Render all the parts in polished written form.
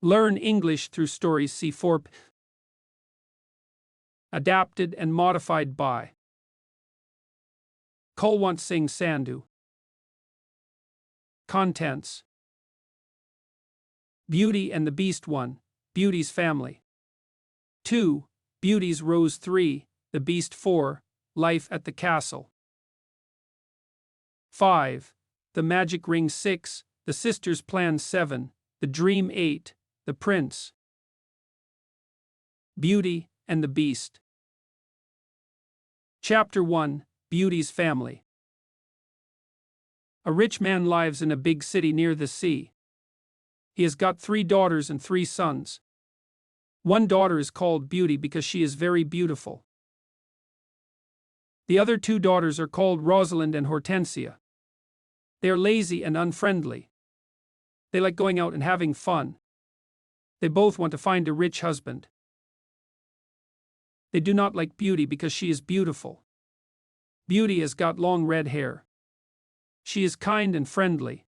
Learn English through stories C4. Adapted and modified by Kulwant Singh Sandhu. Contents: Beauty and the Beast 1, Beauty's Family. 2, Beauty's Rose 3, The Beast 4, Life at the Castle. 5, The Magic Ring 6, The Sisters' Plan 7, The Dream 8, The Prince. Beauty and the Beast. Chapter 1, Beauty's Family. A rich man lives in a big city near the sea. He has got 3 daughters and 3 sons. One daughter is called Beauty because she is very beautiful. The other 2 daughters are called Rosalind and Hortensia. They are lazy and unfriendly. They like going out and having fun. They both want to find a rich husband. They do not like Beauty because she is beautiful. Beauty has got long red hair. She is kind and friendly.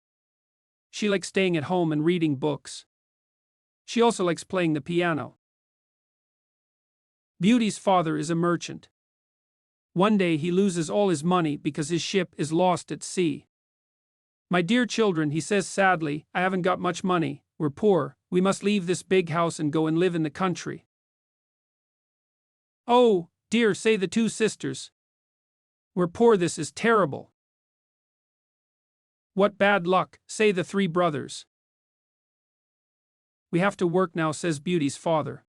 She likes staying at home and reading books. She also likes playing the piano. Beauty's father is a merchant. One day he loses all his money because his ship is lost at sea. "My dear children," he says sadly, "I haven't got much money. We're poor. We must leave this big house and go and live in the country." "Oh, dear," say the 2 sisters. "We're poor, this is terrible." "What bad luck," say the 3 brothers. "We have to work now," says Beauty's father.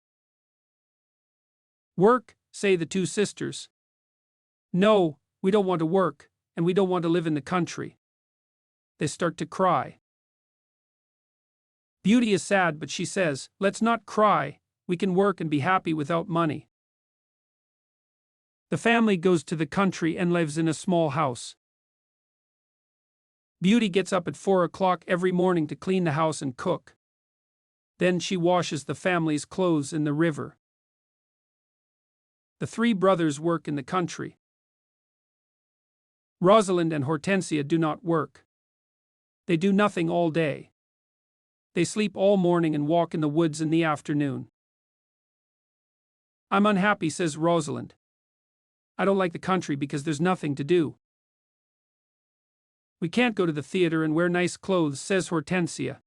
"Work," say the 2 sisters. "No, we don't want to work, and we don't want to live in the country." They start to cry. Beauty is sad, but she says, "Let's not cry, we can work and be happy without money." The family goes to the country and lives in a small house. Beauty gets up at 4 o'clock every morning to clean the house and cook. Then she washes the family's clothes in the river. The 3 brothers work in the country. Rosalind and Hortensia do not work. They do nothing all day. They sleep all morning and walk in the woods in the afternoon. "I'm unhappy," says Rosalind. "I don't like the country because there's nothing to do." "We can't go to the theater and wear nice clothes," says Hortensia.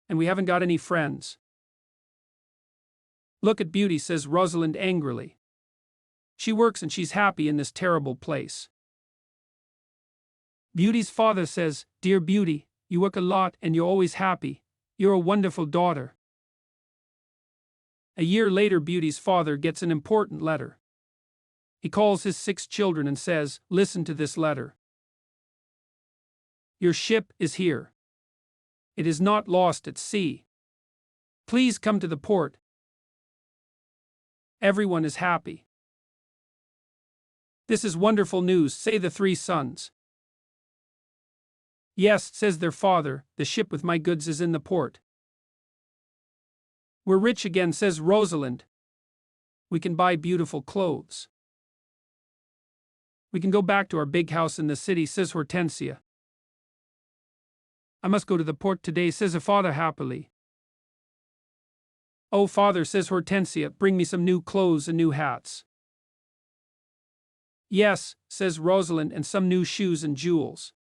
"And we haven't got any friends." "Look at Beauty," says Rosalind angrily. "She works and she's happy in this terrible place." Beauty's father says, "Dear Beauty, you work a lot and you're always happy. You're a wonderful daughter." A year later, Beauty's father gets an important letter. He calls his 6 children and says, "Listen to this letter. Your ship is here. It is not lost at sea. Please come to the port." Everyone is happy. "This is wonderful news," say the 3 sons. "Yes," says their father, "the ship with my goods is in the port." "We're rich again," says Rosalind. "We can buy beautiful clothes. We can go back to our big house in the city," says Hortensia. "I must go to the port today," says her father happily. "Oh, father," says Hortensia, "bring me some new clothes and new hats." "Yes," says Rosalind, "and some new shoes and jewels."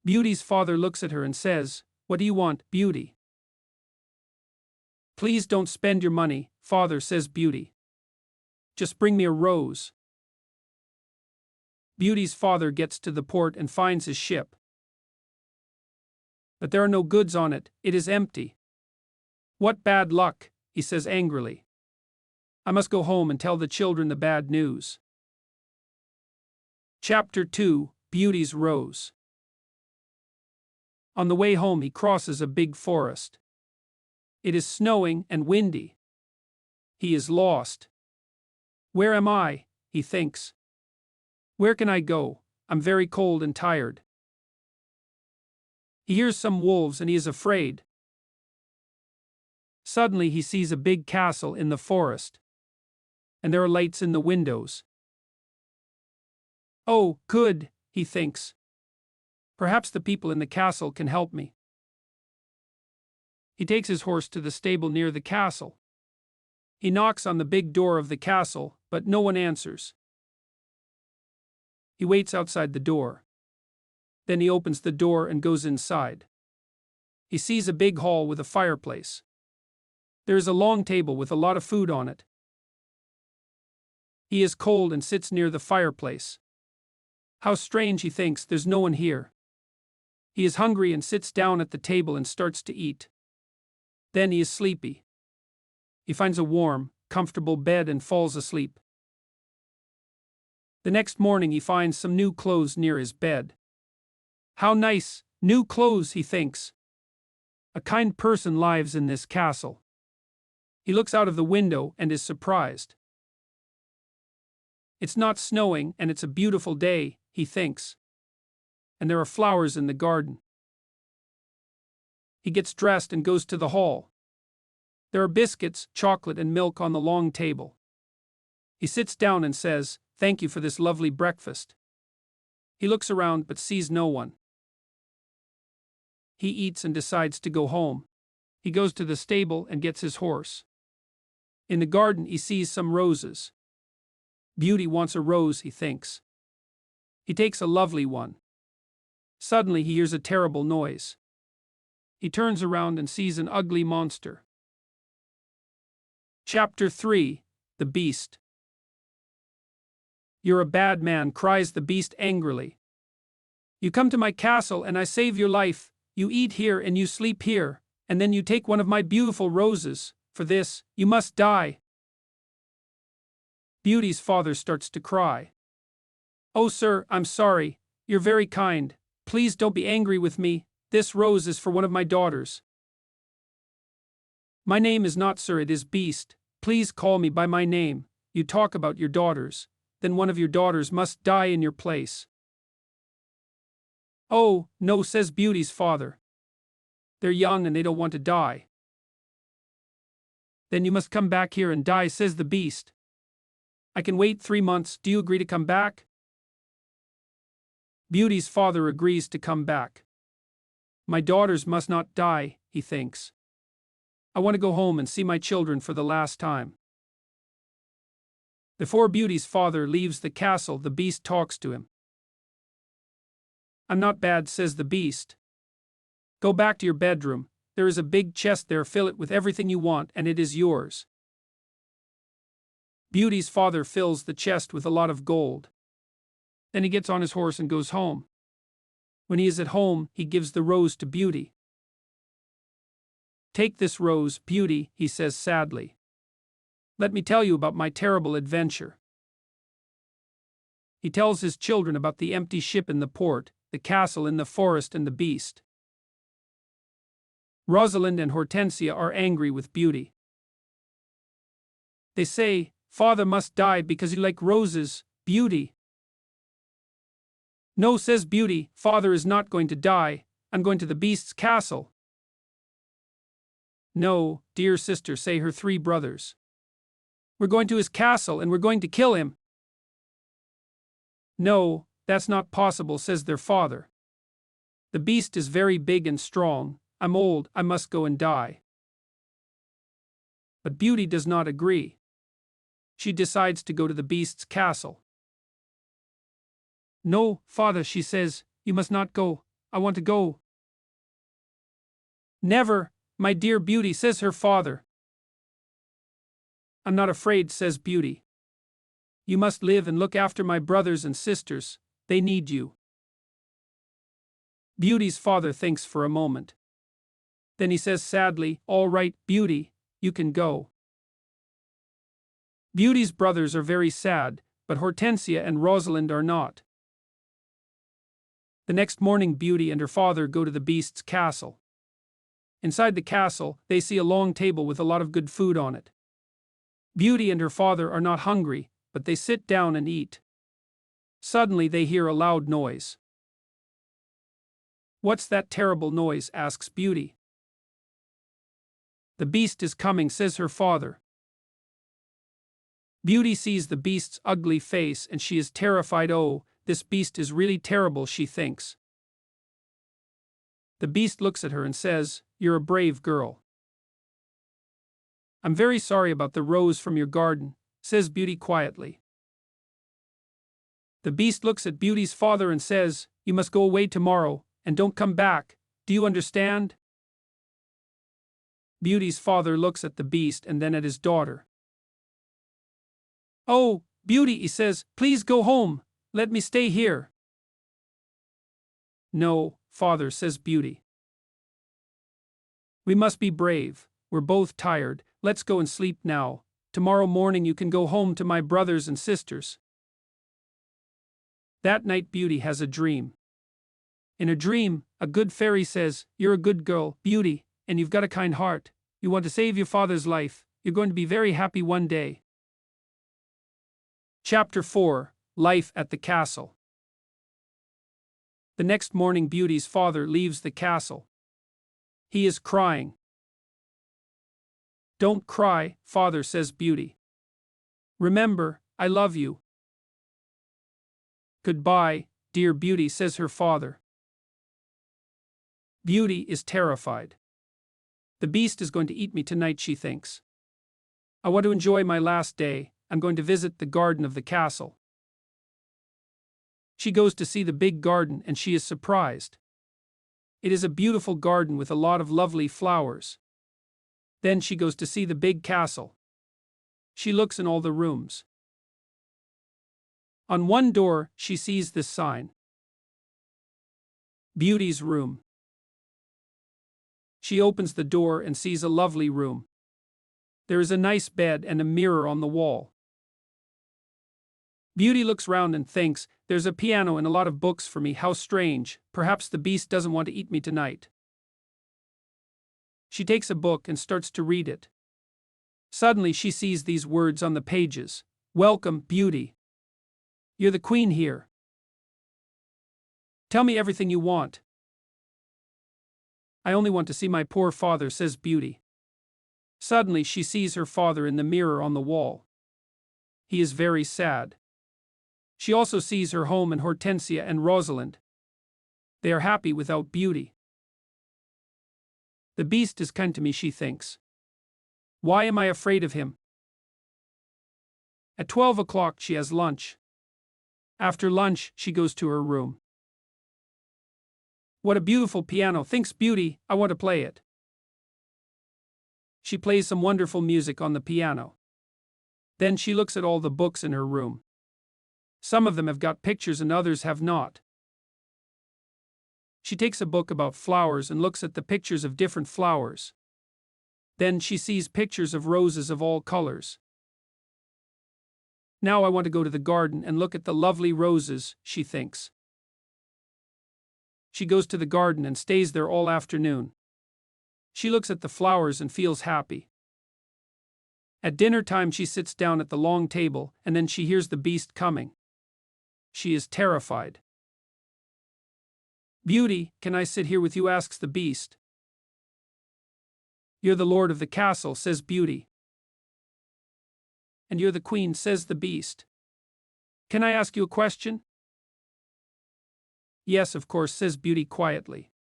Beauty's father looks at her and says, "What do you want, Beauty?" "Please don't spend your money, father," says Beauty. "Just bring me a rose." Beauty's father gets to the port and finds his ship. But there are no goods on it, it is empty. "What bad luck," he says angrily. "I must go home and tell the children the bad news." Chapter 2, Beauty's Rose. On the way home he crosses a big forest. It is snowing and windy. He is lost. "Where am I?" he thinks. "Where can I go? I'm very cold and tired." He hears some wolves and he is afraid. Suddenly he sees a big castle in the forest. And there are lights in the windows. "Oh, good," he thinks. "Perhaps the people in the castle can help me." He takes his horse to the stable near the castle. He knocks on the big door of the castle, but no one answers. He waits outside the door. Then he opens the door and goes inside. He sees a big hall with a fireplace. There is a long table with a lot of food on it. He is cold and sits near the fireplace. How strange, he thinks, there's no one here. He is hungry and sits down at the table and starts to eat. Then he is sleepy. He finds a warm, comfortable bed and falls asleep. The next morning he finds some new clothes near his bed. How nice, new clothes, he thinks. A kind person lives in this castle. He looks out of the window and is surprised. It's not snowing and it's a beautiful day, he thinks. And there are flowers in the garden. He gets dressed and goes to the hall. There are biscuits, chocolate, and milk on the long table. He sits down and says, "Thank you for this lovely breakfast." He looks around but sees no one. He eats and decides to go home. He goes to the stable and gets his horse. In the garden he sees some roses. Beauty wants a rose, he thinks. He takes a lovely one. Suddenly he hears a terrible noise. He turns around and sees an ugly monster. Chapter 3: The Beast. "You're a bad man," cries the beast angrily. "You come to my castle and I save your life, you eat here and you sleep here, and then you take one of my beautiful roses. For this, you must die." Beauty's father starts to cry. "Oh, sir, I'm sorry. You're very kind. Please don't be angry with me. This rose is for one of my daughters." "My name is not sir, it is Beast. Please call me by my name. You talk about your daughters. Then one of your daughters must die in your place." "Oh, no," says Beauty's father. "They're young and they don't want to die." "Then you must come back here and die," says the Beast. "I can wait 3 months. Do you agree to come back?" Beauty's father agrees to come back. "My daughters must not die," he thinks. "I want to go home and see my children for the last time." Before Beauty's father leaves the castle, the Beast talks to him. "I'm not bad," says the Beast. "Go back to your bedroom. There is a big chest there, fill it with everything you want and it is yours." Beauty's father fills the chest with a lot of gold. Then he gets on his horse and goes home. When he is at home, he gives the rose to Beauty. "Take this rose, Beauty," he says sadly. "Let me tell you about my terrible adventure." He tells his children about the empty ship in the port, the castle in the forest, and the Beast. Rosalind and Hortensia are angry with Beauty. They say, "Father must die because you like roses, Beauty." "No," says Beauty, "Father is not going to die. I'm going to the Beast's castle." "No, dear sister," say her 3 brothers. "We're going to his castle and we're going to kill him." "No, that's not possible," says their father. "The Beast is very big and strong. I'm old, I must go and die." But Beauty does not agree. She decides to go to the Beast's castle. "No, father," she says, "you must not go. I want to go." "Never, my dear Beauty," says her father. "I'm not afraid," says Beauty. "You must live and look after my brothers and sisters. They need you." Beauty's father thinks for a moment. Then he says sadly, "All right, Beauty, you can go." Beauty's brothers are very sad, but Hortensia and Rosalind are not. The next morning, Beauty and her father go to the Beast's castle. Inside the castle, they see a long table with a lot of good food on it. Beauty and her father are not hungry, but they sit down and eat. Suddenly they hear a loud noise. "What's that terrible noise?" asks Beauty. "The Beast is coming," says her father. Beauty sees the Beast's ugly face and she is terrified. "Oh, this Beast is really terrible," she thinks. The Beast looks at her and says, "You're a brave girl. I'm very sorry about the rose from your garden, says Beauty quietly. The Beast looks at Beauty's father and says, you must go away tomorrow, and don't come back. Do you understand? Beauty's father looks at the Beast and then at his daughter. Oh, Beauty, he says, please go home. Let me stay here. No, father, says Beauty. We must be brave. We're both tired. Let's go and sleep now. Tomorrow morning you can go home to my brothers and sisters. That night Beauty has a dream. In a dream, a good fairy says, you're a good girl, Beauty, and you've got a kind heart. You want to save your father's life. You're going to be very happy one day. Chapter 4. Life at the Castle. The next morning Beauty's father leaves the castle. He is crying. Don't cry, father, says Beauty. Remember, I love you. Goodbye, dear Beauty, says her father. Beauty is terrified. The Beast is going to eat me tonight, she thinks. I want to enjoy my last day. I'm going to visit the garden of the castle. She goes to see the big garden and she is surprised. It is a beautiful garden with a lot of lovely flowers. Then she goes to see the big castle. She looks in all the rooms. On one door, she sees this sign. Beauty's room. She opens the door and sees a lovely room. There is a nice bed and a mirror on the wall. Beauty looks round and thinks, there's a piano and a lot of books for me, how strange, perhaps the Beast doesn't want to eat me tonight. She takes a book and starts to read it. Suddenly she sees these words on the pages. Welcome, Beauty. You're the queen here. Tell me everything you want. I only want to see my poor father, says Beauty. Suddenly she sees her father in the mirror on the wall. He is very sad. She also sees her home and Hortensia and Rosalind. They are happy without Beauty. The Beast is kind to me, she thinks. Why am I afraid of him? At 12 o'clock she has lunch. After lunch, she goes to her room. What a beautiful piano, thinks Beauty, I want to play it. She plays some wonderful music on the piano. Then she looks at all the books in her room. Some of them have got pictures and others have not. She takes a book about flowers and looks at the pictures of different flowers. Then she sees pictures of roses of all colors. Now I want to go to the garden and look at the lovely roses, she thinks. She goes to the garden and stays there all afternoon. She looks at the flowers and feels happy. At dinner time she sits down at the long table and then she hears the Beast coming. She is terrified. Beauty, can I sit here with you, asks the Beast. You're the lord of the castle, says Beauty. And you're the queen, says the Beast. Can I ask you a question? Yes, of course, says Beauty quietly.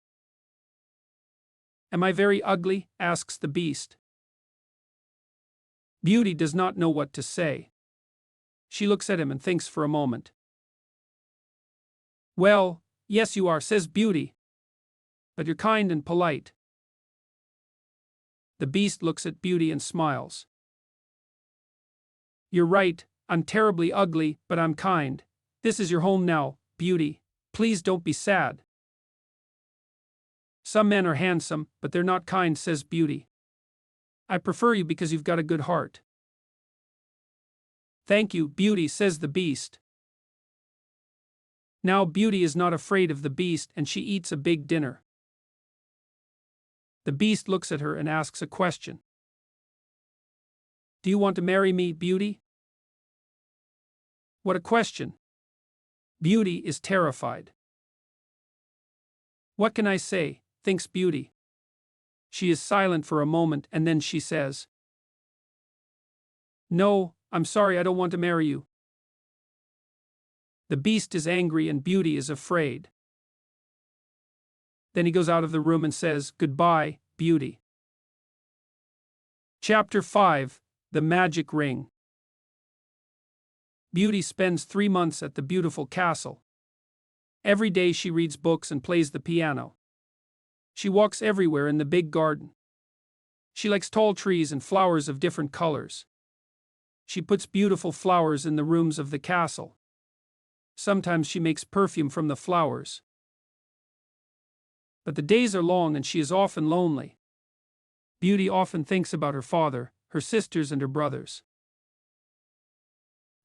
Am I very ugly? Asks the Beast. Beauty does not know what to say. She looks at him and thinks for a moment. Well, yes you are, says Beauty. But you're kind and polite. The Beast looks at Beauty and smiles. You're right, I'm terribly ugly, but I'm kind. This is your home now, Beauty. Please don't be sad. Some men are handsome, but they're not kind, says Beauty. I prefer you because you've got a good heart. Thank you, Beauty, says the Beast. Now Beauty is not afraid of the Beast and she eats a big dinner. The Beast looks at her and asks a question. Do you want to marry me, Beauty? What a question. Beauty is terrified. What can I say, thinks Beauty. She is silent for a moment and then she says, No, I'm sorry, I don't want to marry you. The Beast is angry and Beauty is afraid. Then he goes out of the room and says, Goodbye, Beauty. Chapter 5. The Magic Ring. Beauty spends 3 months at the beautiful castle. Every day she reads books and plays the piano. She walks everywhere in the big garden. She likes tall trees and flowers of different colors. She puts beautiful flowers in the rooms of the castle. Sometimes she makes perfume from the flowers. But the days are long and she is often lonely. Beauty often thinks about her father, her sisters, and her brothers.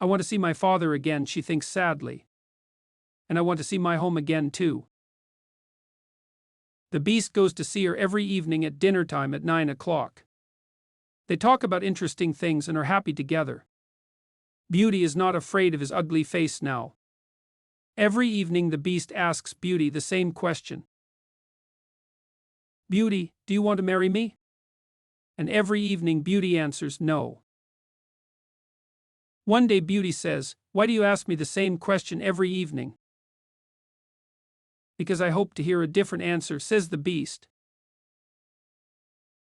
I want to see my father again, she thinks sadly. And I want to see my home again too. The Beast goes to see her every evening at dinner time at 9 o'clock. They talk about interesting things and are happy together. Beauty is not afraid of his ugly face now. Every evening the Beast asks Beauty the same question. Beauty, do you want to marry me? And every evening Beauty answers no. One day Beauty says, why do you ask me the same question every evening? Because I hope to hear a different answer, says the Beast.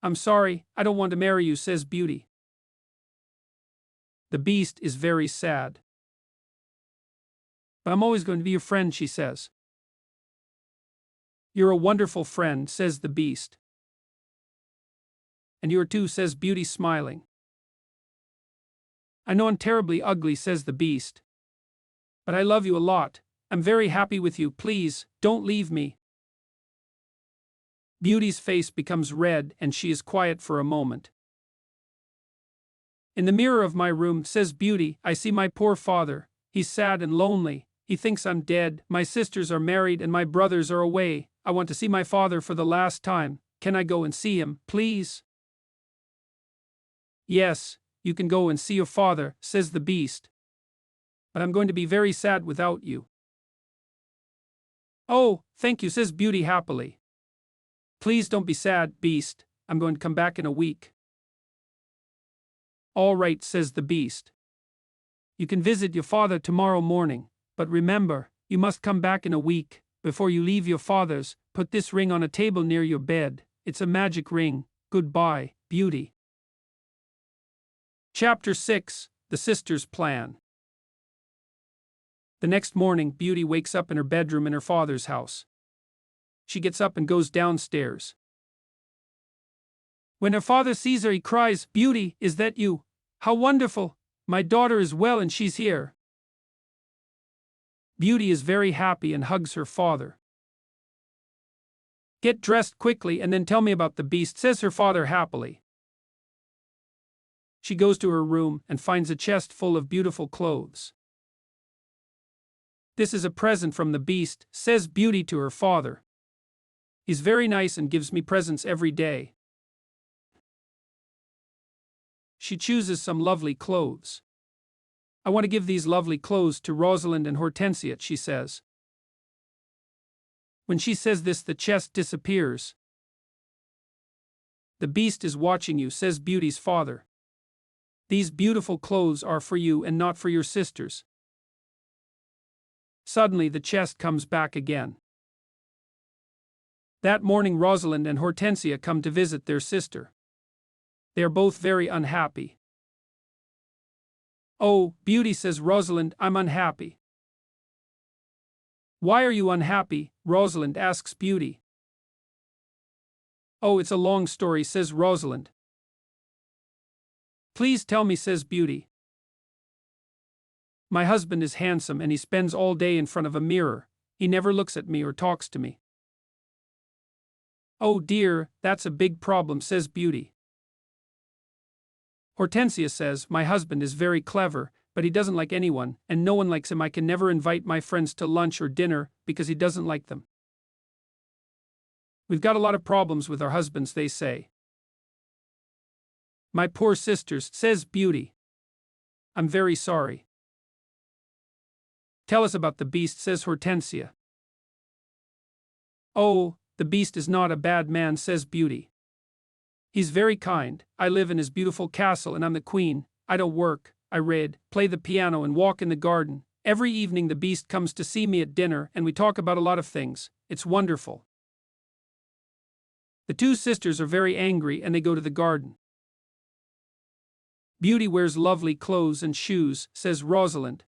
I'm sorry, I don't want to marry you, says Beauty. The Beast is very sad. But I'm always going to be your friend, she says. You're a wonderful friend, says the Beast. And you are too, says Beauty, smiling. I know I'm terribly ugly, says the Beast. But I love you a lot. I'm very happy with you, please, don't leave me. Beauty's face becomes red and she is quiet for a moment. In the mirror of my room, says Beauty, I see my poor father. He's sad and lonely. He thinks I'm dead. My sisters are married and my brothers are away. I want to see my father for the last time. Can I go and see him, please? Yes, you can go and see your father, says the Beast. But I'm going to be very sad without you. Oh, thank you, says Beauty happily. Please don't be sad, Beast. I'm going to come back in a week. All right, says the Beast. You can visit your father tomorrow morning, but remember, you must come back in a week. Before you leave your father's, put this ring on a table near your bed. It's a magic ring. Goodbye, Beauty. Chapter 6. The Sisters' Plan. The next morning, Beauty wakes up in her bedroom in her father's house. She gets up and goes downstairs. When her father sees her, he cries, Beauty, is that you? How wonderful! My daughter is well and she's here. Beauty is very happy and hugs her father. Get dressed quickly and then tell me about the Beast, says her father happily. She goes to her room and finds a chest full of beautiful clothes. This is a present from the Beast, says Beauty to her father. He's very nice and gives me presents every day. She chooses some lovely clothes. I want to give these lovely clothes to Rosalind and Hortensia, she says. When she says this, the chest disappears. The Beast is watching you, says Beauty's father. These beautiful clothes are for you and not for your sisters. Suddenly the chest comes back again. That morning Rosalind and Hortensia come to visit their sister. They are both very unhappy. Oh, Beauty, says Rosalind, I'm unhappy. Why are you unhappy? Rosalind asks Beauty. Oh, it's a long story, says Rosalind. Please tell me, says Beauty. My husband is handsome and he spends all day in front of a mirror. He never looks at me or talks to me. Oh dear, that's a big problem, says Beauty. Hortensia says, my husband is very clever, but he doesn't like anyone, and no one likes him. I can never invite my friends to lunch or dinner because he doesn't like them. We've got a lot of problems with our husbands, they say. My poor sisters, says Beauty. I'm very sorry. Tell us about the Beast, says Hortensia. Oh, the Beast is not a bad man, says Beauty. He's very kind. I live in his beautiful castle and I'm the queen. I don't work. I read, play the piano and walk in the garden. Every evening the Beast comes to see me at dinner and we talk about a lot of things. It's wonderful. The two sisters are very angry and they go to the garden. Beauty wears lovely clothes and shoes, says Rosalind.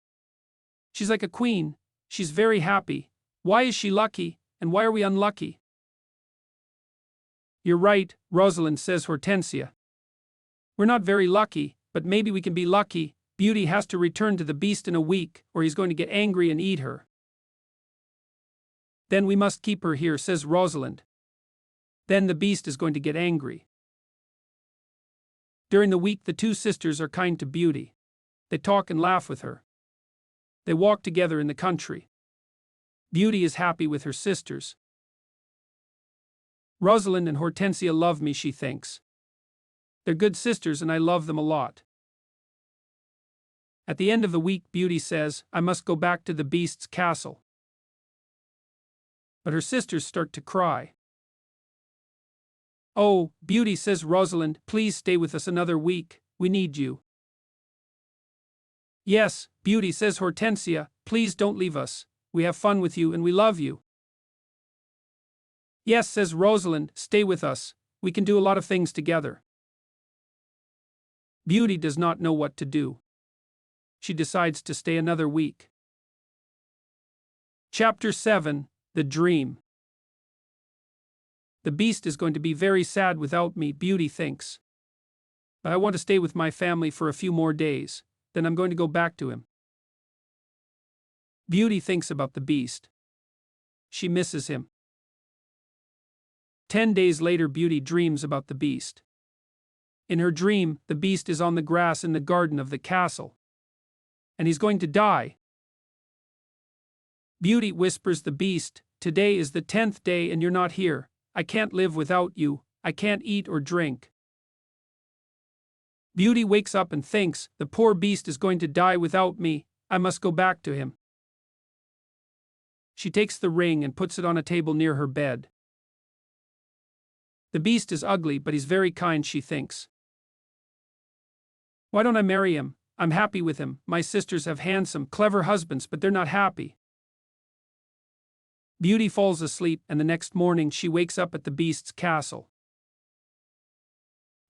She's like a queen. She's very happy. Why is she lucky, and why are we unlucky? You're right, Rosalind, says Hortensia. We're not very lucky, but maybe we can be lucky. Beauty has to return to the Beast in a week, or he's going to get angry and eat her. Then we must keep her here, says Rosalind. Then the Beast is going to get angry. During the week, the two sisters are kind to Beauty. They talk and laugh with her. They walk together in the country. Beauty is happy with her sisters. Rosalind and Hortensia love me, she thinks. They're good sisters and I love them a lot. At the end of the week, Beauty says, I must go back to the Beast's castle. But her sisters start to cry. Oh, Beauty, says Rosalind, please stay with us another week. We need you. Yes, Beauty, says Hortensia, please don't leave us. We have fun with you and we love you. Yes, says Rosalind, stay with us. We can do a lot of things together. Beauty does not know what to do. She decides to stay another week. Chapter 7: The Dream. The Beast is going to be very sad without me, Beauty thinks. But I want to stay with my family for a few more days, then I'm going to go back to him. Beauty thinks about the Beast. She misses him. 10 days later, Beauty dreams about the Beast. In her dream, the Beast is on the grass in the garden of the castle. And he's going to die. Beauty whispers the Beast, today is the 10th day and you're not here. I can't live without you. I can't eat or drink. Beauty wakes up and thinks, the poor Beast is going to die without me. I must go back to him. She takes the ring and puts it on a table near her bed. The Beast is ugly, but he's very kind, she thinks. Why don't I marry him? I'm happy with him. My sisters have handsome, clever husbands, but they're not happy. Beauty falls asleep, and the next morning she wakes up at the Beast's castle.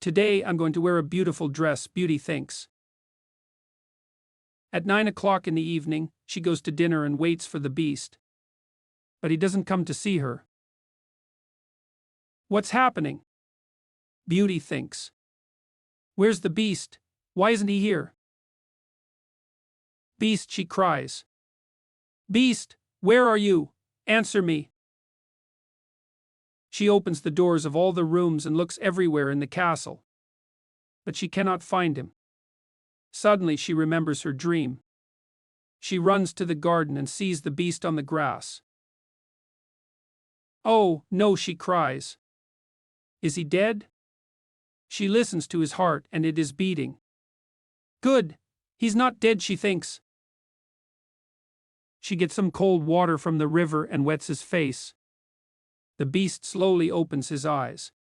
Today I'm going to wear a beautiful dress, Beauty thinks. At 9 o'clock in the evening, she goes to dinner and waits for the Beast. But he doesn't come to see her. What's happening? Beauty thinks. Where's the Beast? Why isn't he here? Beast, she cries. Beast, where are you? Answer me. She opens the doors of all the rooms and looks everywhere in the castle. But she cannot find him. Suddenly she remembers her dream. She runs to the garden and sees the Beast on the grass. Oh, no, she cries. Is he dead? She listens to his heart and it is beating. Good, he's not dead, she thinks. She gets some cold water from the river and wets his face. The Beast slowly opens his eyes.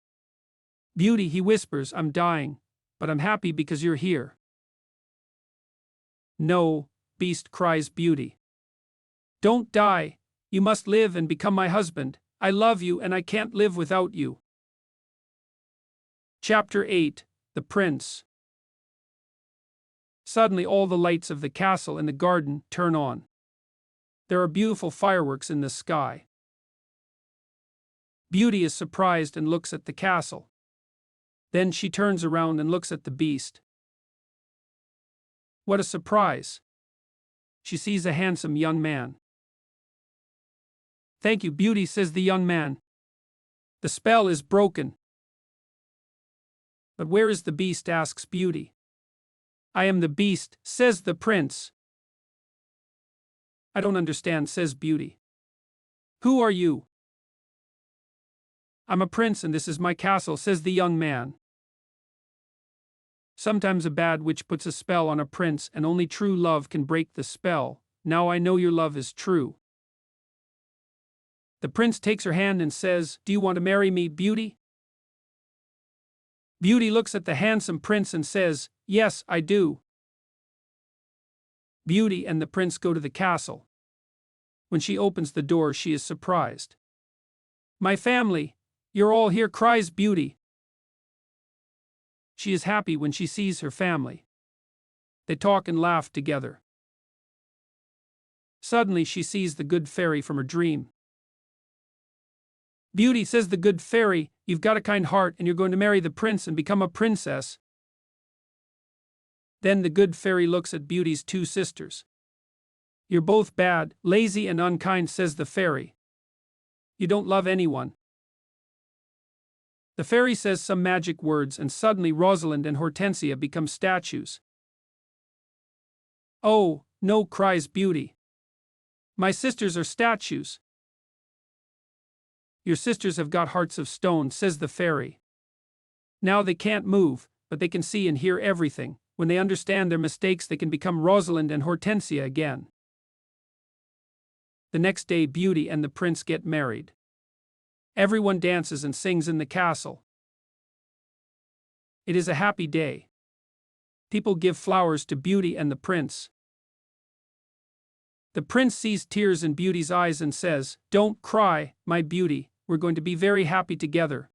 Beauty, he whispers, I'm dying, but I'm happy because you're here. No, Beast, cries Beauty. Don't die. You must live and become my husband. I love you and I can't live without you. Chapter 8: The Prince. Suddenly all the lights of the castle and the garden turn on. There are beautiful fireworks in the sky. Beauty is surprised and looks at the castle. Then she turns around and looks at the Beast. What a surprise! She sees a handsome young man. Thank you, Beauty, says the young man. The spell is broken. But where is the Beast? Asks Beauty. I am the Beast, says the prince. I don't understand, says Beauty. Who are you? I'm a prince and this is my castle, says the young man. Sometimes a bad witch puts a spell on a prince and only true love can break the spell. Now I know your love is true. The prince takes her hand and says, Do you want to marry me, Beauty? Beauty looks at the handsome prince and says, Yes, I do. Beauty and the prince go to the castle. When she opens the door, she is surprised. My family, you're all here, cries Beauty. She is happy when she sees her family. They talk and laugh together. Suddenly she sees the good fairy from her dream. Beauty, says the good fairy, you've got a kind heart and you're going to marry the prince and become a princess. Then the good fairy looks at Beauty's two sisters. You're both bad, lazy and unkind, says the fairy. You don't love anyone. The fairy says some magic words and suddenly Rosalind and Hortensia become statues. Oh, no, cries Beauty. My sisters are statues. Your sisters have got hearts of stone, says the fairy. Now they can't move, but they can see and hear everything. When they understand their mistakes, they can become Rosalind and Hortensia again. The next day, Beauty and the prince get married. Everyone dances and sings in the castle. It is a happy day. People give flowers to Beauty and the prince. The prince sees tears in Beauty's eyes and says, "Don't cry, my beauty, we're going to be very happy together,